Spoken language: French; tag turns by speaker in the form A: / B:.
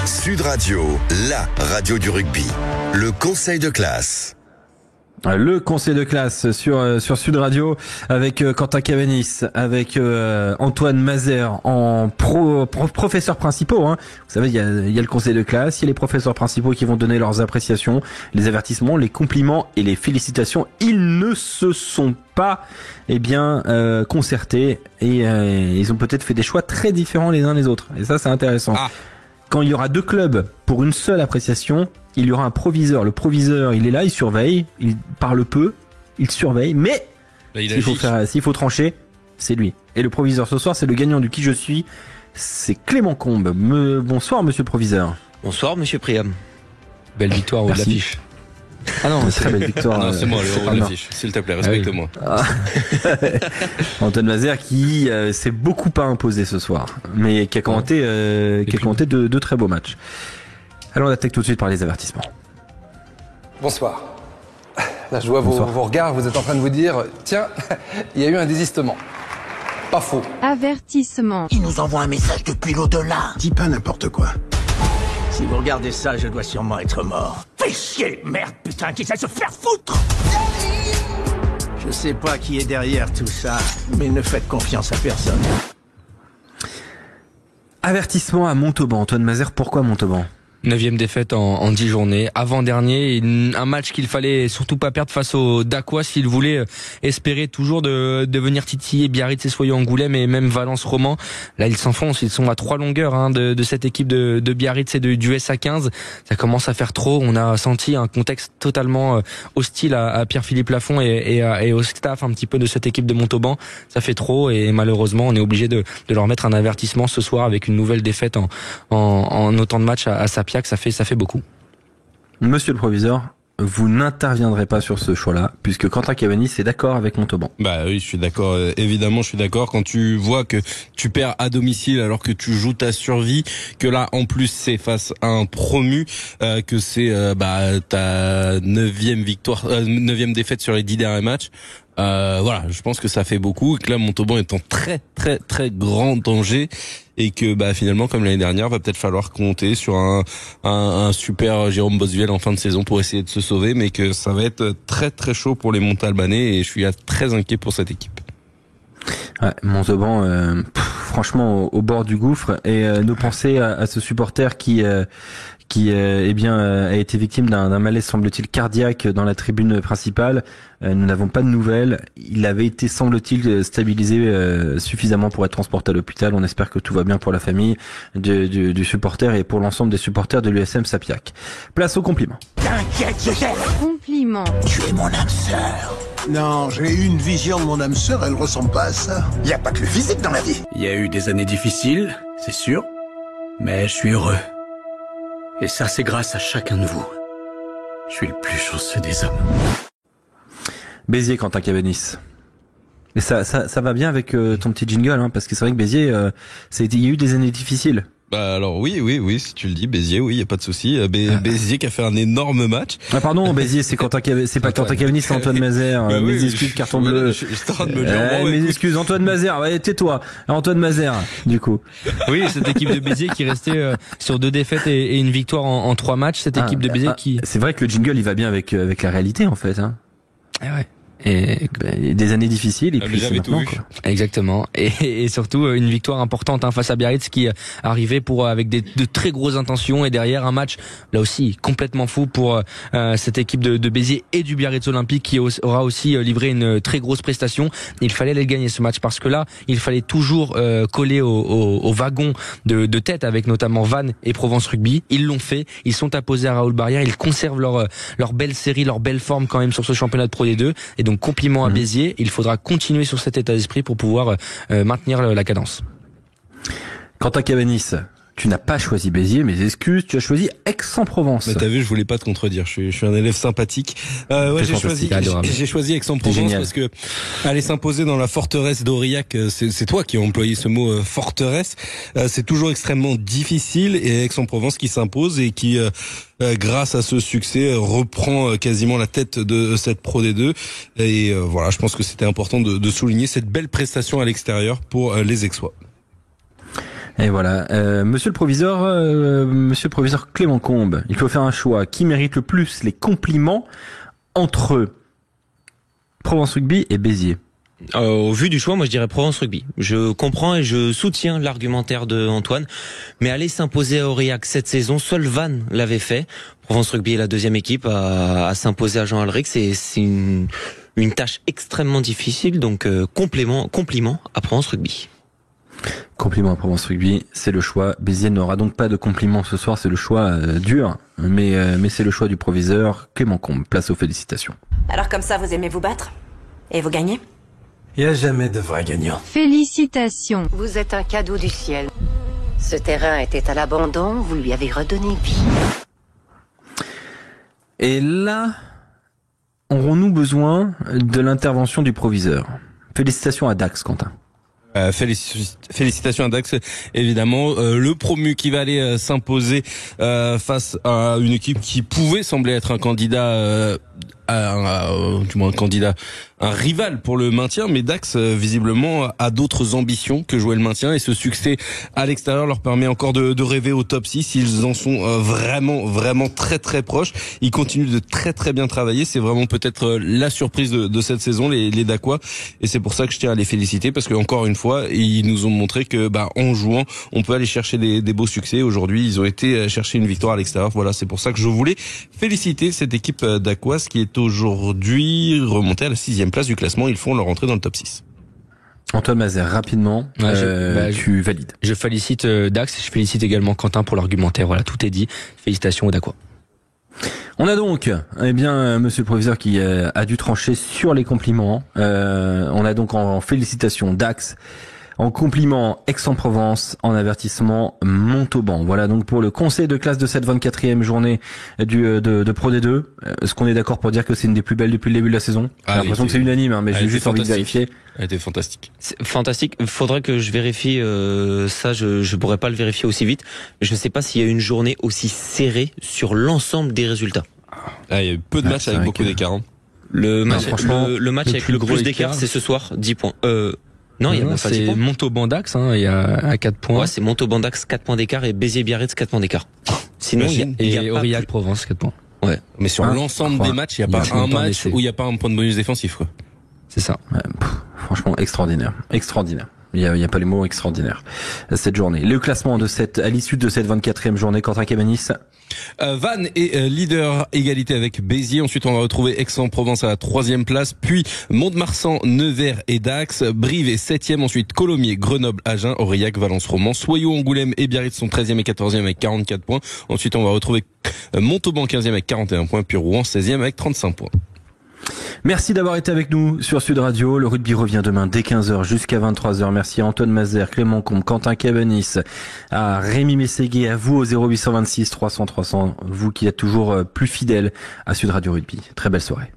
A: Sud Radio, la radio du rugby. Le conseil de classe.
B: Le conseil de classe sur Sud Radio avec Quentin Cavanis, avec Antoine Mazer en professeurs principaux. Vous savez, il y a le conseil de classe, il y a les professeurs principaux qui vont donner leurs appréciations, les avertissements, les compliments et les félicitations. Ils ne se sont pas concertés et ils ont peut-être fait des choix très différents les uns des autres. Et ça, c'est intéressant. Quand il y aura deux clubs pour une seule appréciation, il y aura un proviseur. Le proviseur, il est là, il surveille, il parle peu, il surveille, mais s'il faut trancher, c'est lui. Et le proviseur ce soir, c'est le gagnant du Qui je suis, c'est Clément Combe. Bonsoir, monsieur le proviseur.
C: Bonsoir, monsieur Priam.
D: Belle victoire au de l'affiche.
B: Ah non, très belle victoire.
D: Non, c'est moi le héros de l'affiche. S'il te plaît, respecte-moi.
B: Antoine Mazer qui s'est beaucoup pas imposé ce soir, mais qui a commenté, deux très beaux matchs. Alors on attaque tout de suite par les avertissements.
E: Bonsoir. Là, je vois vos regards, vous êtes en train de vous dire, tiens, il y a eu un désistement. Pas faux.
F: Avertissement.
G: Il nous envoie un message depuis l'au-delà.
H: Dis pas n'importe quoi.
G: Si vous regardez ça, je dois sûrement être mort. Fais chier, merde, putain, qui sait se faire foutre. Je sais pas qui est derrière tout ça, mais ne faites confiance à personne.
B: Avertissement à Montauban. Antoine Mazer, pourquoi Montauban ?
D: 9e défaite en 10 journées. Avant-dernier, un match qu'il fallait surtout pas perdre face au Dacois s'il voulait espérer toujours de venir titiller Biarritz et Soyaux Angoulême et même Valence Roman. Là, ils s'enfoncent. Ils sont à 3 longueurs de cette équipe de Biarritz et du SA15. Ça commence à faire trop. On a senti un contexte totalement hostile à Pierre-Philippe Lafont et au staff un petit peu de cette équipe de Montauban. Ça fait trop et malheureusement, on est obligé de leur mettre un avertissement ce soir avec une nouvelle défaite en autant de matchs à Sapiac. Ça fait beaucoup.
B: Monsieur le proviseur, vous n'interviendrez pas sur ce choix-là, puisque Quentin Cavanis est d'accord avec Montauban.
I: Bah oui, je suis d'accord. Évidemment, je suis d'accord. Quand tu vois que tu perds à domicile alors que tu joues ta survie, que là, en plus, c'est face à un promu, que c'est ta 9e défaite sur les 10 derniers matchs. Voilà, je pense que ça fait beaucoup et que là, Montauban est en très très très grand danger et que finalement, comme l'année dernière, va peut-être falloir compter sur un super Jérôme Bossuel en fin de saison pour essayer de se sauver, mais que ça va être très très chaud pour les Montalbanais et je suis très inquiet pour cette équipe.
B: Ouais, Montauban, franchement au bord du gouffre et nos pensées à ce supporter qui a été victime d'un malaise semble-t-il cardiaque dans la tribune principale. Nous n'avons pas de nouvelles. Il avait été semble-t-il stabilisé suffisamment pour être transporté à l'hôpital. On espère que tout va bien pour la famille du supporter et pour l'ensemble des supporters de l'USM Sapiac. Place aux compliments.
G: T'inquiète, je t'aime.
F: Compliment.
G: Tu es mon âme sœur.
H: Non, j'ai eu une vision de mon âme sœur, elle ressemble pas à ça.
G: Y a pas que le physique dans la vie.
J: Il y a eu des années difficiles, c'est sûr, mais je suis heureux. Et ça, c'est grâce à chacun de vous. Je suis le plus chanceux des hommes.
B: Béziers, Quentin Cavanis. Et ça va bien avec ton petit jingle, parce que c'est vrai que Béziers, il y a eu des années difficiles.
I: Alors oui, si tu le dis, Béziers, oui, y a pas de souci. Béziers qui a fait un énorme match.
B: Ah pardon, Béziers, c'est pas Quentin Cavanis, c'est Antoine Mazer. Mes excuses, carton bleu.
I: Je suis en train de me dire.
B: Mes excuses, Antoine Mazer. Ouais, tais-toi, Antoine Mazer. Du coup.
D: Oui, cette équipe de Béziers qui restait sur 2 défaites et une victoire en 3 matchs. Cette équipe de Béziers qui.
B: C'est vrai que le jingle, il va bien avec la réalité en fait.
D: Ah ouais.
B: Et des années difficiles et puis c'est maintenant, quoi.
D: Exactement et surtout une victoire importante face à Biarritz qui arrivait avec de très grosses intentions et derrière un match là aussi complètement fou pour cette équipe de Béziers et du Biarritz Olympique qui aura aussi livré une très grosse prestation. Il fallait aller gagner ce match parce que là il fallait toujours coller au wagon de tête avec notamment Vannes et Provence Rugby. Ils l'ont fait, ils sont apposés à Raoul Barrière, ils conservent leur belle série, leur belle forme quand même sur ce championnat de Pro D2 et donc compliment à Béziers, il faudra continuer sur cet état d'esprit pour pouvoir maintenir la cadence.
B: Quentin Cavanis, tu n'as pas choisi Béziers, mes excuses, tu as choisi Aix-en-Provence.
I: Mais t'as vu, je voulais pas te contredire, je suis un élève sympathique. J'ai choisi Aix-en-Provence parce que aller s'imposer dans la forteresse d'Aurillac, c'est toi qui as employé ce mot forteresse, c'est toujours extrêmement difficile et Aix-en-Provence qui s'impose et qui grâce à ce succès reprend quasiment la tête de cette Pro D2 et voilà, je pense que c'était important de souligner cette belle prestation à l'extérieur pour les Aixois.
B: Et voilà, monsieur le proviseur Clément Combe, il faut faire un choix. Qui mérite le plus les compliments entre Provence Rugby et Béziers?
C: Au vu du choix, moi je dirais Provence Rugby. Je comprends et je soutiens l'argumentaire de Antoine, mais aller s'imposer à Aurillac cette saison, seul Vannes l'avait fait. Provence Rugby est la deuxième équipe à s'imposer à Jean Alric. C'est une tâche extrêmement difficile, donc compliment à Provence Rugby.
B: Compliment à Provence Rugby, c'est le choix. Béziers n'aura donc pas de compliment ce soir, c'est le choix dur, mais c'est le choix du proviseur Clément Combe. Place aux félicitations.
K: Alors comme ça, vous aimez vous battre? Et vous gagnez?
L: Il n'y a jamais de vrai gagnant.
F: Félicitations.
K: Vous êtes un cadeau du ciel. Ce terrain était à l'abandon, vous lui avez redonné vie.
B: Et là, aurons-nous besoin de l'intervention du proviseur? Félicitations à Dax, Quentin.
I: Félicitations à Dax, évidemment. Le promu qui va aller s'imposer face à une équipe qui pouvait sembler être un candidat, un rival pour le maintien, mais Dax visiblement a d'autres ambitions que jouer le maintien, et ce succès à l'extérieur leur permet encore de rêver au top 6. Ils en sont vraiment très très proches. Ils continuent de très très bien travailler. C'est vraiment peut-être la surprise de cette saison, les Dacois, et c'est pour ça que je tiens à les féliciter, parce que encore une fois ils nous ont montré que en jouant on peut aller chercher des beaux succès. Aujourd'hui ils ont été chercher une victoire à l'extérieur. Voilà, c'est pour ça que je voulais féliciter cette équipe dacoise qui est aujourd'hui remontée à la 6e place du classement. Ils font leur entrée dans le top 6.
B: Antoine Mazer, rapidement, tu valides.
D: Je félicite Dax et je félicite également Quentin pour l'argumentaire. Voilà, tout est dit. Félicitations aux Dacois.
B: On a donc, monsieur le proviseur qui a dû trancher sur les compliments. On a donc en félicitations Dax, en compliment Aix-en-Provence, en avertissement Montauban. Voilà donc pour le conseil de classe de cette 24e journée de Pro D2. Est-ce qu'on est d'accord pour dire que c'est une des plus belles depuis le début de la saison? J'ai l'impression que c'est unanime, mais j'ai juste envie de vérifier.
I: Elle était fantastique.
C: C'est fantastique. Faudrait que je vérifie ça. Je pourrais pas le vérifier aussi vite. Je ne sais pas s'il y a une journée aussi serrée sur l'ensemble des résultats.
I: Il y a eu peu de matchs avec beaucoup d'écart. Hein.
C: Le match avec le plus d'écart, c'est ce soir, 10 points. Non, il y a même pas 10 points.
D: C'est Montauban-Dax, il y a à 4 points.
C: Ouais, c'est Montauban-Dax, 4 points d'écart, et Béziers-Biarritz, 4 points d'écart. Sinon, il y a
D: Aurillac-Provence, 4 points.
C: Ouais.
I: Mais sur l'ensemble des matchs, il n'y a pas un match où il n'y a pas un point de bonus défensif, quoi.
D: C'est ça.
B: Franchement, extraordinaire. Il y a pas les mots, extraordinaire. Cette journée. Le classement à l'issue de cette 24e journée, Quentin Cabanis.
I: Vannes est leader, égalité avec Béziers. Ensuite, on va retrouver Aix-en-Provence à la 3e place, puis Mont-de-Marsan, Nevers et Dax. Brive est 7e, ensuite Colomiers, Grenoble, Agen, Aurillac, Valence, Romans, Soyaux, Angoulême et Biarritz sont 13e et 14e avec 44 points. Ensuite, on va retrouver Montauban 15e avec 41 points, puis Rouen 16e avec 35 points.
B: Merci d'avoir été avec nous sur Sud Radio. Le rugby revient demain dès 15h jusqu'à 23h. Merci à Antoine Mazer, Clément Combe, Quentin Cabanis, à Rémi Mességuier, à vous au 0826 300 300, vous qui êtes toujours plus fidèles à Sud Radio Rugby. Très belle soirée.